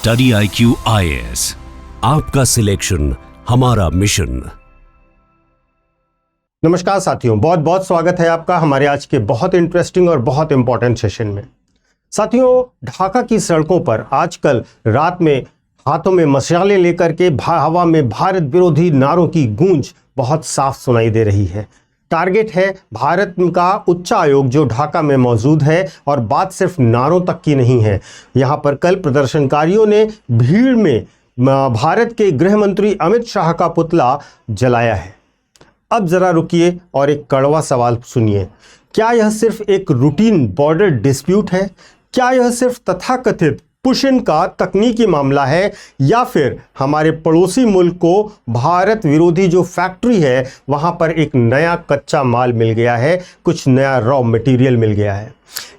Study IQ IAS, आपका selection हमारा mission. नमस्कार साथियों, बहुत बहुत स्वागत है आपका हमारे आज के बहुत इंटरेस्टिंग और बहुत इंपॉर्टेंट सेशन में। साथियों, ढाका की सड़कों पर आजकल रात में हाथों में मशालें लेकर के हवा में भारत विरोधी नारों की गूंज बहुत साफ सुनाई दे रही है। टारगेट है भारत का उच्चायोग जो ढाका में मौजूद है, और बात सिर्फ नारों तक की नहीं है। यहाँ पर कल प्रदर्शनकारियों ने भीड़ में भारत के गृह मंत्री अमित शाह का पुतला जलाया है। अब जरा रुकिए और एक कड़वा सवाल सुनिए। क्या यह सिर्फ एक रूटीन बॉर्डर डिस्प्यूट है? क्या यह सिर्फ तथाकथित पुशिन का तकनीकी मामला है, या फिर हमारे पड़ोसी मुल्क को भारत विरोधी जो फैक्ट्री है वहां पर एक नया कच्चा माल मिल गया है, कुछ नया रॉ मटेरियल मिल गया है?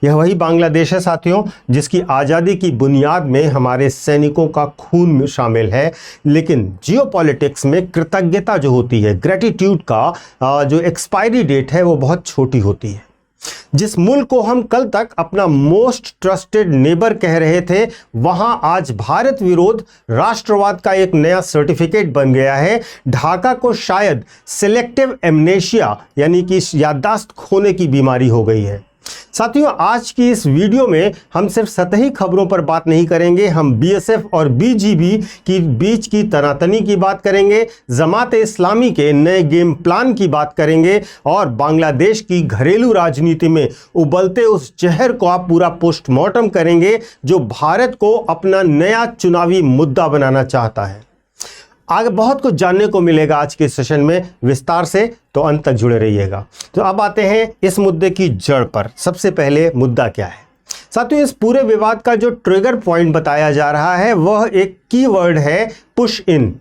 यह वही बांग्लादेश है साथियों, जिसकी आज़ादी की बुनियाद में हमारे सैनिकों का खून शामिल है। लेकिन जियोपॉलिटिक्स में कृतज्ञता जो होती है, ग्रेटिट्यूड का जो एक्सपायरी डेट है वो बहुत छोटी होती है। जिस मुल्क को हम कल तक अपना मोस्ट ट्रस्टेड नेबर कह रहे थे, वहां आज भारत विरोध राष्ट्रवाद का एक नया सर्टिफिकेट बन गया है। ढाका को शायद सिलेक्टिव एमनेशिया यानी कि याददाश्त खोने की बीमारी हो गई है। साथियों, आज की इस वीडियो में हम सिर्फ सतही खबरों पर बात नहीं करेंगे। हम BSF और BGB की बीच की तनातनी की बात करेंगे, जमात-ए-इस्लामी के नए गेम प्लान की बात करेंगे, और बांग्लादेश की घरेलू राजनीति में उबलते उस जहर को आप पूरा पोस्टमार्टम करेंगे जो भारत को अपना नया चुनावी मुद्दा बनाना चाहता है। आगे बहुत कुछ जानने को मिलेगा आज के सेशन में विस्तार से, तो अंत तक जुड़े रहिएगा। तो अब आते हैं इस मुद्दे की जड़ पर। सबसे पहले मुद्दा क्या है साथियों? इस पूरे विवाद का जो ट्रिगर पॉइंट बताया जा रहा है वह एक कीवर्ड है, पुश इन।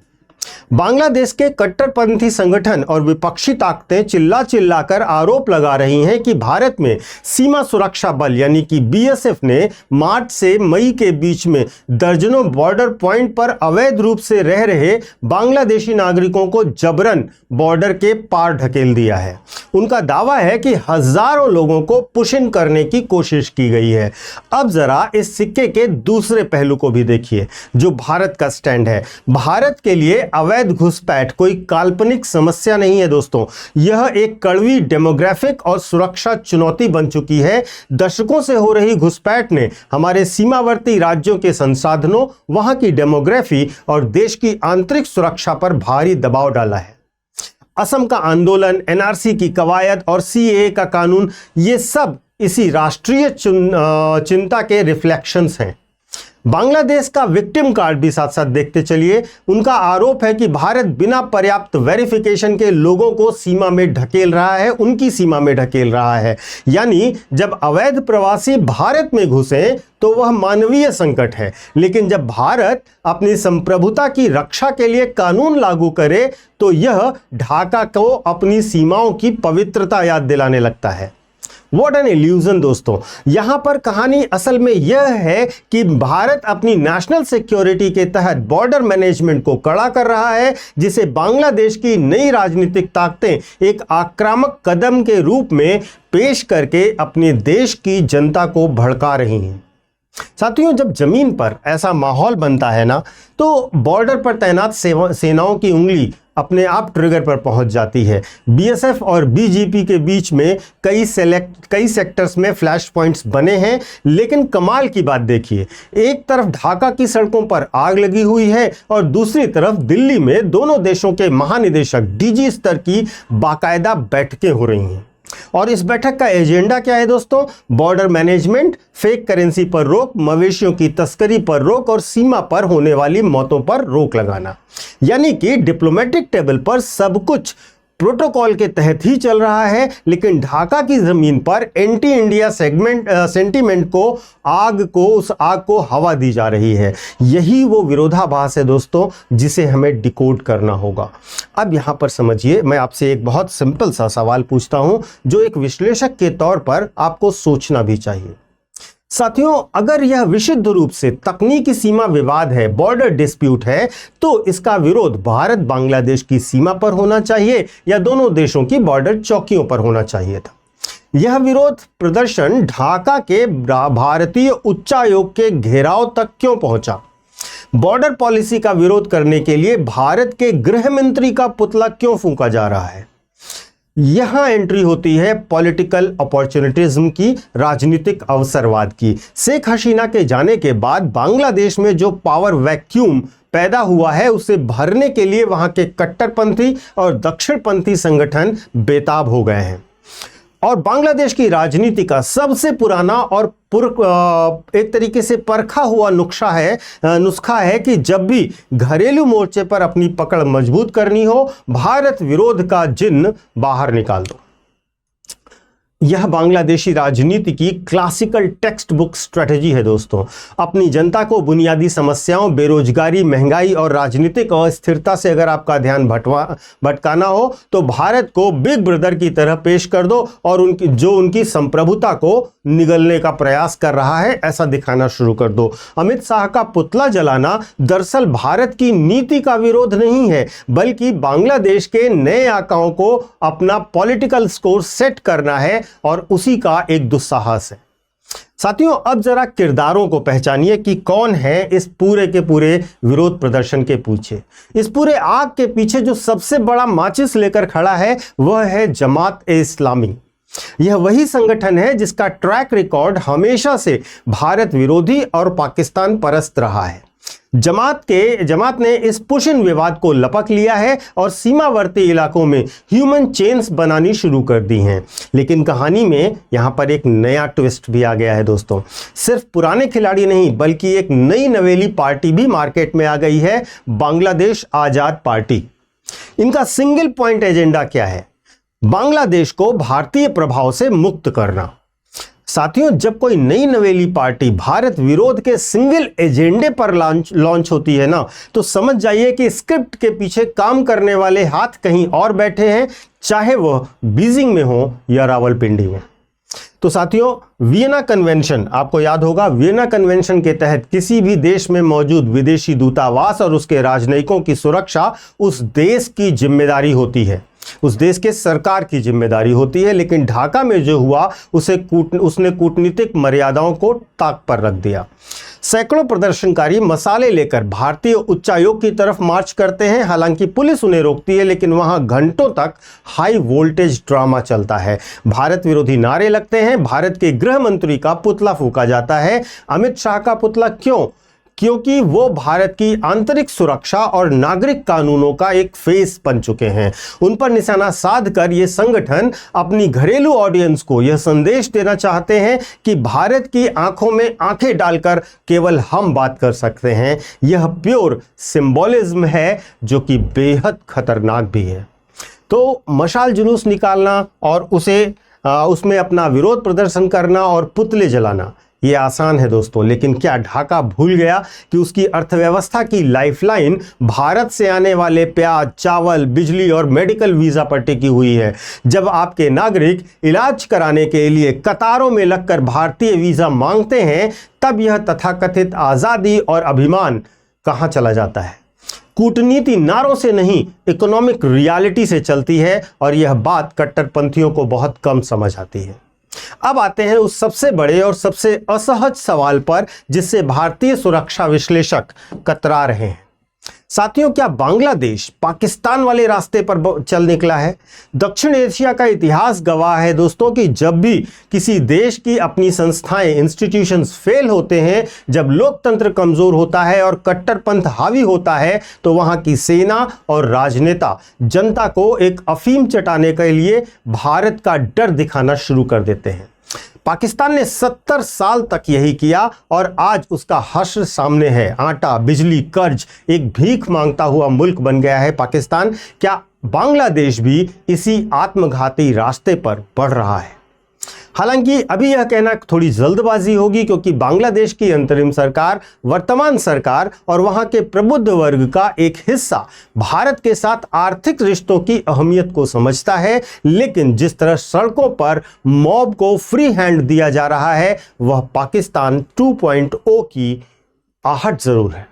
बांग्लादेश के कट्टरपंथी संगठन और विपक्षी ताकतें चिल्ला चिल्लाकर आरोप लगा रही हैं कि भारत में सीमा सुरक्षा बल यानी कि BSF ने मार्च से मई के बीच में दर्जनों बॉर्डर पॉइंट पर अवैध रूप से रह रहे बांग्लादेशी नागरिकों को जबरन बॉर्डर के पार ढकेल दिया है। उनका दावा है कि हजारों लोगों को पुश इन करने की कोशिश की गई है। अब जरा इस सिक्के के दूसरे पहलू को भी देखिए, जो भारत का स्टैंड है। भारत के लिए अवैध घुसपैठ कोई काल्पनिक समस्या नहीं है दोस्तों, यह एक कड़वी डेमोग्राफिक और सुरक्षा चुनौती बन चुकी है। दशकों से हो रही घुसपैठ ने हमारे सीमावर्ती राज्यों के संसाधनों, वहां की डेमोग्राफी और देश की आंतरिक सुरक्षा पर भारी दबाव डाला है। असम का आंदोलन, NRC की कवायद और CAA का कानून, ये सब इसी राष्ट्रीय चिंता के रिफ्लेक्शंस हैं। बांग्लादेश का विक्टिम कार्ड भी साथ साथ देखते चलिए। उनका आरोप है कि भारत बिना पर्याप्त वेरिफिकेशन के लोगों को सीमा में ढकेल रहा है, उनकी सीमा में ढकेल रहा है। यानी जब अवैध प्रवासी भारत में घुसे तो वह मानवीय संकट है, लेकिन जब भारत अपनी संप्रभुता की रक्षा के लिए कानून लागू करे तो यह ढाका को अपनी सीमाओं की पवित्रता याद दिलाने लगता है। What an illusion दोस्तों। यहां पर कहानी असल में यह है कि भारत अपनी नेशनल सिक्योरिटी के तहत बॉर्डर मैनेजमेंट को कड़ा कर रहा है, जिसे बांग्लादेश की नई राजनीतिक ताकतें एक आक्रामक कदम के रूप में पेश करके अपने देश की जनता को भड़का रही हैं। साथियों, जब जमीन पर ऐसा माहौल बनता है ना, तो बॉर्डर पर तैनात सेनाओं की उंगली अपने आप ट्रिगर पर पहुंच जाती है। BSF और BGP के बीच में कई सेक्टर्स में फ्लैश पॉइंट्स बने हैं, लेकिन कमाल की बात देखिए, एक तरफ ढाका की सड़कों पर आग लगी हुई है और दूसरी तरफ दिल्ली में दोनों देशों के महानिदेशक DG स्तर की बाकायदा बैठकें हो रही हैं। और इस बैठक का एजेंडा क्या है दोस्तों? बॉर्डर मैनेजमेंट, फेक करेंसी पर रोक, मवेशियों की तस्करी पर रोक और सीमा पर होने वाली मौतों पर रोक लगाना। यानी कि डिप्लोमेटिक टेबल पर सब कुछ प्रोटोकॉल के तहत ही चल रहा है, लेकिन ढाका की जमीन पर एंटी इंडिया सेंटीमेंट को उस आग को हवा दी जा रही है। यही वो विरोधाभास है दोस्तों, जिसे हमें डिकोड करना होगा। अब यहां पर समझिए, मैं आपसे एक बहुत सिंपल सा सवाल पूछता हूं जो एक विश्लेषक के तौर पर आपको सोचना भी चाहिए। साथियों, अगर यह विशुद्ध रूप से तकनीकी सीमा विवाद है, बॉर्डर डिस्प्यूट है, तो इसका विरोध भारत बांग्लादेश की सीमा पर होना चाहिए या दोनों देशों की बॉर्डर चौकियों पर होना चाहिए था। यह विरोध प्रदर्शन ढाका के भारतीय उच्चायोग के घेराव तक क्यों पहुंचा? बॉर्डर पॉलिसी का विरोध करने के लिए भारत के गृह मंत्री का पुतला क्यों फूंका जा रहा है? यहां एंट्री होती है पॉलिटिकल अपॉर्चुनिटिज्म की, राजनीतिक अवसरवाद की। शेख हसीना के जाने के बाद बांग्लादेश में जो पावर वैक्यूम पैदा हुआ है उसे भरने के लिए वहां के कट्टरपंथी और दक्षिणपंथी संगठन बेताब हो गए हैं। और बांग्लादेश की राजनीति का सबसे पुराना और एक तरीके से परखा हुआ नुस्खा है कि जब भी घरेलू मोर्चे पर अपनी पकड़ मजबूत करनी हो, भारत विरोध का जिन्न बाहर निकाल दो। यह बांग्लादेशी राजनीति की क्लासिकल टेक्स्ट बुक स्ट्रेटजी है दोस्तों। अपनी जनता को बुनियादी समस्याओं, बेरोजगारी, महंगाई और राजनीतिक अस्थिरता से अगर आपका ध्यान भटकाना हो तो भारत को बिग ब्रदर की तरह पेश कर दो और उनकी संप्रभुता को निगलने का प्रयास कर रहा है ऐसा दिखाना शुरू कर दो। अमित शाह का पुतला जलाना दरअसल भारत की नीति का विरोध नहीं है, बल्कि बांग्लादेश के नए आकाओं को अपना पॉलिटिकल स्कोर सेट करना है और उसी का एक दुस्साहस है। साथियों, अब जरा किरदारों को पहचानिए कि कौन है इस पूरे के पूरे विरोध प्रदर्शन के पीछे। इस पूरे आग के पीछे जो सबसे बड़ा माचिस लेकर खड़ा है वह है जमात-ए-इस्लामी। यह वही संगठन है जिसका ट्रैक रिकॉर्ड हमेशा से भारत विरोधी और पाकिस्तान परस्त रहा है। जमात ने इस पुशिन विवाद को लपक लिया है और सीमावर्ती इलाकों में ह्यूमन चेन्स बनानी शुरू कर दी हैं। लेकिन कहानी में यहां पर एक नया ट्विस्ट भी आ गया है दोस्तों। सिर्फ पुराने खिलाड़ी नहीं बल्कि एक नई नवेली पार्टी भी मार्केट में आ गई है, बांग्लादेश आजाद पार्टी। इनका सिंगल पॉइंट एजेंडा क्या है? बांग्लादेश को भारतीय प्रभाव से मुक्त करना। साथियों, जब कोई नई नवेली पार्टी भारत विरोध के सिंगल एजेंडे पर लॉन्च होती है ना, तो समझ जाइए कि स्क्रिप्ट के पीछे काम करने वाले हाथ कहीं और बैठे हैं, चाहे वह बीजिंग में हो या रावलपिंडी में। तो साथियों, वियना कन्वेंशन, आपको याद होगा, वियना कन्वेंशन के तहत किसी भी देश में मौजूद विदेशी दूतावास और उसके राजनयिकों की सुरक्षा उस देश की जिम्मेदारी होती है, उस देश के सरकार की जिम्मेदारी होती है। लेकिन ढाका में जो हुआ उसने कूटनीतिक मर्यादाओं को ताक पर रख दिया। सैकड़ों प्रदर्शनकारी मसाले लेकर भारतीय उच्चायोग की तरफ मार्च करते हैं। हालांकि पुलिस उन्हें रोकती है, लेकिन वहां घंटों तक हाई वोल्टेज ड्रामा चलता है। भारत विरोधी नारे लगते हैं, भारत के गृह मंत्री का पुतला फूंका जाता है। अमित शाह का पुतला क्यों? क्योंकि वो भारत की आंतरिक सुरक्षा और नागरिक कानूनों का एक फेस बन चुके हैं। उन पर निशाना साधकर ये संगठन अपनी घरेलू ऑडियंस को यह संदेश देना चाहते हैं कि भारत की आंखों में आंखें डालकर केवल हम बात कर सकते हैं। यह प्योर सिंबॉलिज्म है जो कि बेहद खतरनाक भी है। तो मशाल जुलूस निकालना और उसमें अपना विरोध प्रदर्शन करना और पुतले जलाना ये आसान है दोस्तों, लेकिन क्या ढाका भूल गया कि उसकी अर्थव्यवस्था की लाइफलाइन भारत से आने वाले प्याज, चावल, बिजली और मेडिकल वीजा पर टिकी हुई है। जब आपके नागरिक इलाज कराने के लिए कतारों में लगकर भारतीय वीजा मांगते हैं, तब यह तथाकथित आज़ादी और अभिमान कहां चला जाता है? कूटनीति नारों से नहीं, इकोनॉमिक रियलिटी से चलती है और यह बात कट्टरपंथियों को बहुत कम समझ आती है। अब आते हैं उस सबसे बड़े और सबसे असहज सवाल पर जिससे भारतीय सुरक्षा विश्लेषक कतरा रहे हैं। साथियों, क्या बांग्लादेश पाकिस्तान वाले रास्ते पर चल निकला है? दक्षिण एशिया का इतिहास गवाह है दोस्तों कि जब भी किसी देश की अपनी संस्थाएं, इंस्टीट्यूशंस फेल होते हैं, जब लोकतंत्र कमजोर होता है और कट्टरपंथ हावी होता है, तो वहां की सेना और राजनेता जनता को एक अफीम चटाने के लिए भारत का डर दिखाना शुरू कर देते हैं। पाकिस्तान ने 70 साल तक यही किया और आज उसका हश्र सामने है। आटा, बिजली, कर्ज, एक भीख मांगता हुआ मुल्क बन गया है पाकिस्तान। क्या बांग्लादेश भी इसी आत्मघाती रास्ते पर बढ़ रहा है? हालांकि अभी यह कहना थोड़ी जल्दबाजी होगी, क्योंकि बांग्लादेश की अंतरिम सरकार, वर्तमान सरकार और वहां के प्रबुद्ध वर्ग का एक हिस्सा भारत के साथ आर्थिक रिश्तों की अहमियत को समझता है। लेकिन जिस तरह सड़कों पर मॉब को फ्री हैंड दिया जा रहा है, वह पाकिस्तान 2.0 की आहट जरूर है।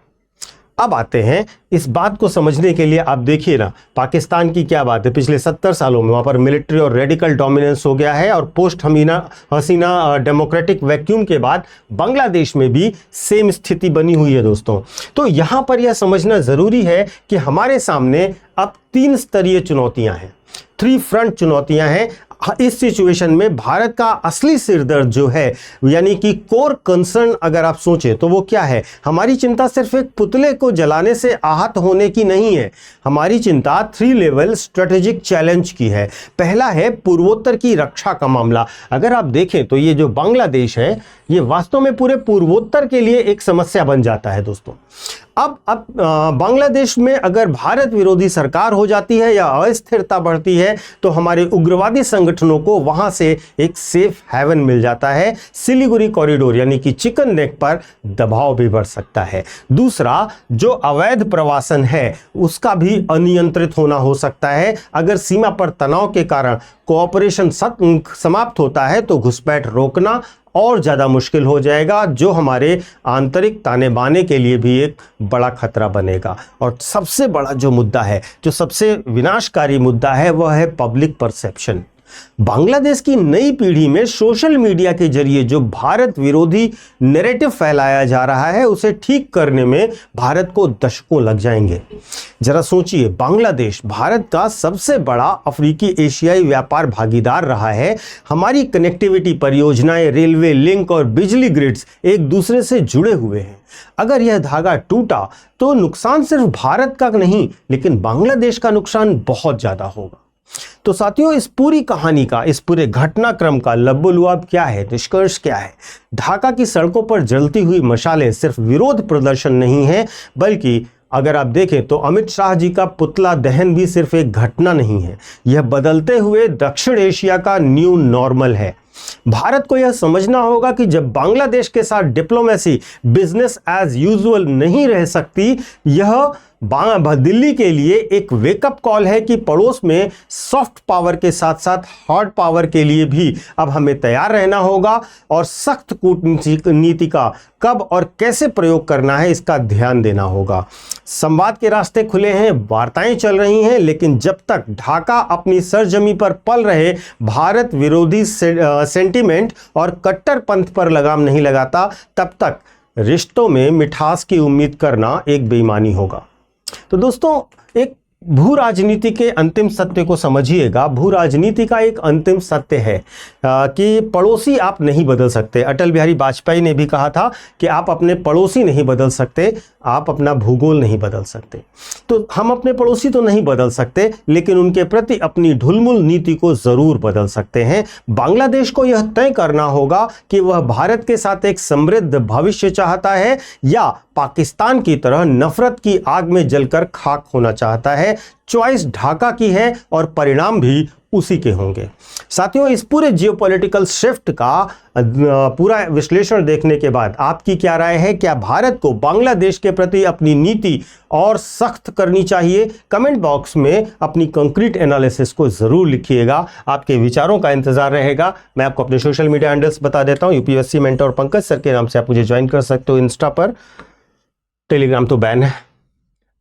अब आते हैं इस बात को समझने के लिए। आप देखिए ना, पाकिस्तान की क्या बात है, पिछले 70 सालों में वहाँ पर मिलिट्री और रेडिकल डोमिनेंस हो गया है, और पोस्ट हसीना डेमोक्रेटिक वैक्यूम के बाद बांग्लादेश में भी सेम स्थिति बनी हुई है दोस्तों। तो यहाँ पर यह समझना ज़रूरी है कि हमारे सामने अब 3 स्तरीय चुनौतियाँ हैं, 3 फ्रंट चुनौतियाँ हैं। इस सिचुएशन में भारत का असली सिरदर्द जो है, यानी कि कोर कंसर्न अगर आप सोचें तो वो क्या है, हमारी चिंता सिर्फ एक पुतले को जलाने से आहत होने की नहीं है, हमारी चिंता 3 लेवल स्ट्रेटेजिक चैलेंज की है। पहला है पूर्वोत्तर की रक्षा का मामला। अगर आप देखें तो ये जो बांग्लादेश है, ये वास्तव में पूरे पूर्वोत्तर के लिए एक समस्या बन जाता है दोस्तों। अब बांग्लादेश में अगर भारत विरोधी सरकार हो जाती है या अस्थिरता बढ़ती है तो हमारे उग्रवादी संगठनों को वहां से एक सेफ हेवन मिल जाता है। सिलीगुड़ी कॉरिडोर यानी कि चिकन नेक पर दबाव भी बढ़ सकता है। दूसरा, जो अवैध प्रवासन है उसका भी अनियंत्रित होना हो सकता है। अगर सीमा पर तनाव के कारण कोऑपरेशन समाप्त होता है तो घुसपैठ रोकना और ज़्यादा मुश्किल हो जाएगा, जो हमारे आंतरिक ताने बाने के लिए भी एक बड़ा खतरा बनेगा। और सबसे बड़ा जो मुद्दा है, जो सबसे विनाशकारी मुद्दा है, वह है पब्लिक परसेप्शन। बांग्लादेश की नई पीढ़ी में सोशल मीडिया के जरिए जो भारत विरोधी नैरेटिव फैलाया जा रहा है, उसे ठीक करने में भारत को दशकों लग जाएंगे। जरा सोचिए, बांग्लादेश भारत का सबसे बड़ा अफ्रीकी एशियाई व्यापार भागीदार रहा है। हमारी कनेक्टिविटी परियोजनाएं, रेलवे लिंक और बिजली ग्रिड्स एक दूसरे से जुड़े हुए हैं। अगर यह धागा टूटा तो नुकसान सिर्फ भारत का नहीं, लेकिन बांग्लादेश का नुकसान बहुत ज्यादा होगा। तो साथियों, इस पूरी कहानी का, इस पूरे घटनाक्रम का लब्बो-लुआब क्या है, निष्कर्ष क्या है? ढाका की सड़कों पर जलती हुई मशालें सिर्फ विरोध प्रदर्शन नहीं है, बल्कि अगर आप देखें तो अमित शाह जी का पुतला दहन भी सिर्फ एक घटना नहीं है, यह बदलते हुए दक्षिण एशिया का न्यू नॉर्मल है। भारत को यह समझना होगा कि जब बांग्लादेश के साथ डिप्लोमेसी बिजनेस एज यूजुअल नहीं रह सकती, यह दिल्ली के लिए एक वेकअप कॉल है कि पड़ोस में सॉफ्ट पावर के साथ साथ हार्ड पावर के लिए भी अब हमें तैयार रहना होगा, और सख्त कूटनीति का कब और कैसे प्रयोग करना है इसका ध्यान देना होगा। संवाद के रास्ते खुले हैं, वार्ताएं चल रही हैं, लेकिन जब तक ढाका अपनी सरजमी पर पल रहे भारत विरोधी सेंटिमेंट और कट्टरपंथ पर लगाम नहीं लगाता, तब तक रिश्तों में मिठास की उम्मीद करना एक बेईमानी होगा। तो दोस्तों, एक भू राजनीति के अंतिम सत्य को समझिएगा। भू राजनीति का एक अंतिम सत्य है कि पड़ोसी आप नहीं बदल सकते। अटल बिहारी वाजपेयी ने भी कहा था कि आप अपने पड़ोसी नहीं बदल सकते, आप अपना भूगोल नहीं बदल सकते। तो हम अपने पड़ोसी तो नहीं बदल सकते, लेकिन उनके प्रति अपनी ढुलमुल नीति को जरूर बदल सकते हैं। बांग्लादेश को यह तय करना होगा कि वह भारत के साथ एक समृद्ध भविष्य चाहता है या पाकिस्तान की तरह नफरत की आग में जलकर खाक होना चाहता है। चॉइस ढाका की है और परिणाम भी उसी के होंगे। साथियों, इस पूरे जियोपॉलिटिकल शिफ्ट का पूरा विश्लेषण देखने के बाद आपकी क्या राय है? क्या भारत को बांग्लादेश के प्रति अपनी नीति और सख्त करनी चाहिए? कमेंट बॉक्स में अपनी कंक्रीट एनालिसिस को जरूर लिखिएगा, आपके विचारों का इंतजार रहेगा। मैं आपको अपने सोशल मीडिया हैंडल्स बता देता हूं। यूपीएससी मेंटर पंकज सर के नाम से आप मुझे ज्वाइन कर सकते हो इंस्टा पर, टेलीग्राम तो बैन है।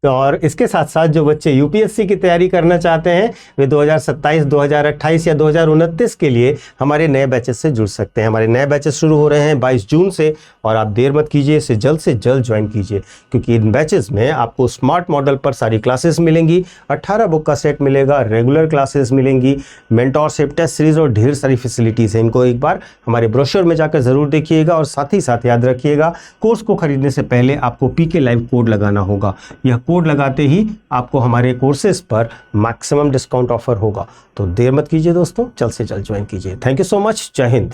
और इसके साथ साथ जो बच्चे यूपीएससी की तैयारी करना चाहते हैं वे 2027, 2028 या 2029 के लिए हमारे नए बैचेस से जुड़ सकते हैं। हमारे नए बैचेस शुरू हो रहे हैं 22 जून से, और आप देर मत कीजिए, इसे जल्द से जल्द ज्वाइन कीजिए, क्योंकि इन बैचेस में आपको स्मार्ट मॉडल पर सारी क्लासेस मिलेंगी, 18 बुक का सेट मिलेगा, रेगुलर क्लासेस मिलेंगी, मेंटोरशिप, टेस्ट सीरीज और ढेर सारी फैसिलिटीज़ हैं। इनको एक बार हमारे ब्रोशर में जाकर ज़रूर देखिएगा, और साथ ही साथ याद रखिएगा, कोर्स को खरीदने से पहले आपको पीके लाइव कोड लगाना होगा। यह कोड लगाते ही आपको हमारे कोर्सेज पर मैक्सिमम डिस्काउंट ऑफर होगा। तो देर मत कीजिए दोस्तों, जल्द से जल्द ज्वाइन कीजिए। Thank you so much. जय हिंद।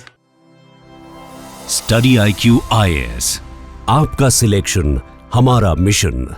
स्टडी IQ IAS, आपका सिलेक्शन हमारा मिशन।